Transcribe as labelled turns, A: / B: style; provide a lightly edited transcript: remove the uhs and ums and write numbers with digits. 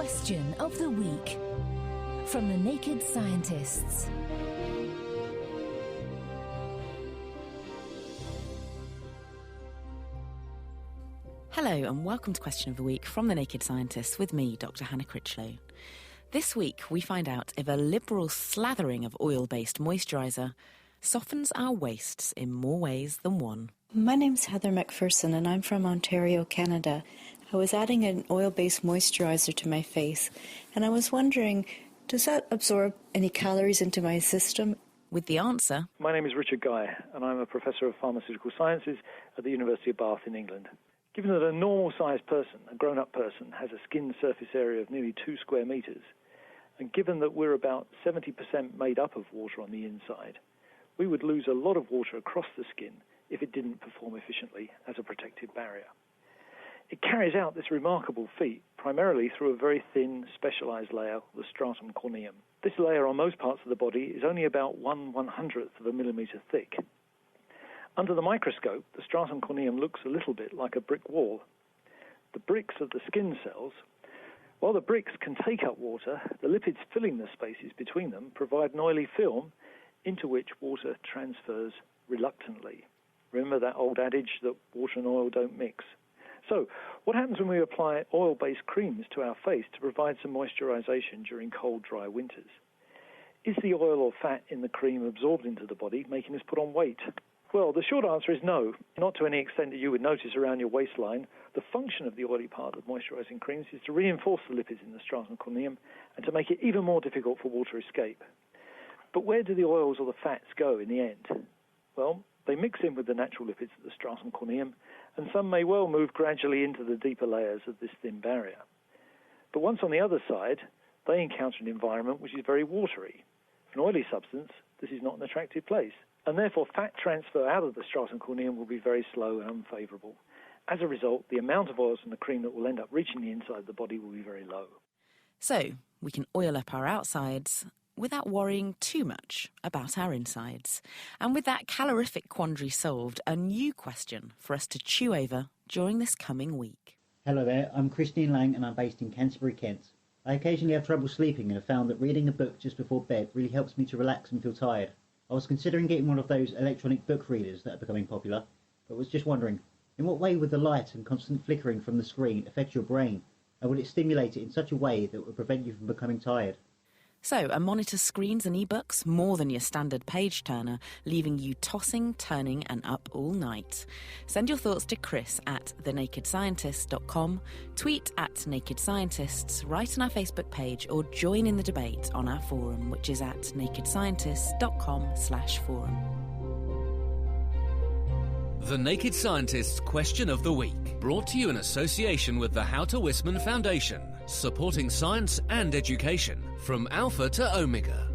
A: Question of the week from the Naked Scientists.
B: Hello and welcome to Question of the Week from the Naked Scientists with me, Dr. Hannah Critchlow. This week we find out if a liberal slathering of oil-based moisturiser softens our wastes in more ways than one.
C: My name's Heather McPherson and I'm from Ontario, Canada. I was adding an oil-based moisturiser to my face and I was wondering, does that absorb any calories into my system?
B: With the answer...
D: My name is Richard Guy and I'm a Professor of Pharmaceutical Sciences at the University of Bath in England. Given that a normal-sized person, a grown-up person, has a skin surface area of nearly 2 square metres, and given that we're about 70% made up of water on the inside, we would lose a lot of water across the skin if it didn't perform efficiently as a protective barrier. It carries out this remarkable feat primarily through a very thin, specialised layer, the stratum corneum. This layer on most parts of the body is only about 1/100th of a millimetre thick. Under the microscope, the stratum corneum looks a little bit like a brick wall. The bricks of the skin cells, while the bricks can take up water, the lipids filling the spaces between them provide an oily film into which water transfers reluctantly. Remember that old adage that water and oil don't mix? So, what happens when we apply oil-based creams to our face to provide some moisturization during cold, dry winters? Is the oil or fat in the cream absorbed into the body, making us put on weight? Well, the short answer is no, not to any extent that you would notice around your waistline. The function of the oily part of moisturizing creams is to reinforce the lipids in the stratum corneum and to make it even more difficult for water escape. But where do the oils or the fats go in the end? Well, they mix in with the natural lipids of the stratum corneum, and some may well move gradually into the deeper layers of this thin barrier. But once on the other side, they encounter an environment which is very watery. For an oily substance, this is not an attractive place, and therefore fat transfer out of the stratum corneum will be very slow and unfavourable. As a result, the amount of oils in the cream that will end up reaching the inside of the body will be very low.
B: So, we can oil up our outsides without worrying too much about our insides. And with that calorific quandary solved, a new question for us to chew over during this coming week.
E: Hello there, I'm Christine Lang and I'm based in Canterbury, Kent. I occasionally have trouble sleeping and have found that reading a book just before bed really helps me to relax and feel tired. I was considering getting one of those electronic book readers that are becoming popular, but was just wondering, in what way would the light and constant flickering from the screen affect your brain, and would it stimulate it in such a way that would prevent you from becoming tired?
B: So, a monitor screens and ebooks more than your standard page turner, leaving you tossing, turning and up all night. Send your thoughts to Chris at thenakedscientist.com, tweet at Naked Scientists, write on our Facebook page or join in the debate on our forum, which is at nakedscientists.com/forum.
F: The Naked Scientists Question of the Week, brought to you in association with the Houter Wisman Foundation, supporting science and education from Alpha to Omega.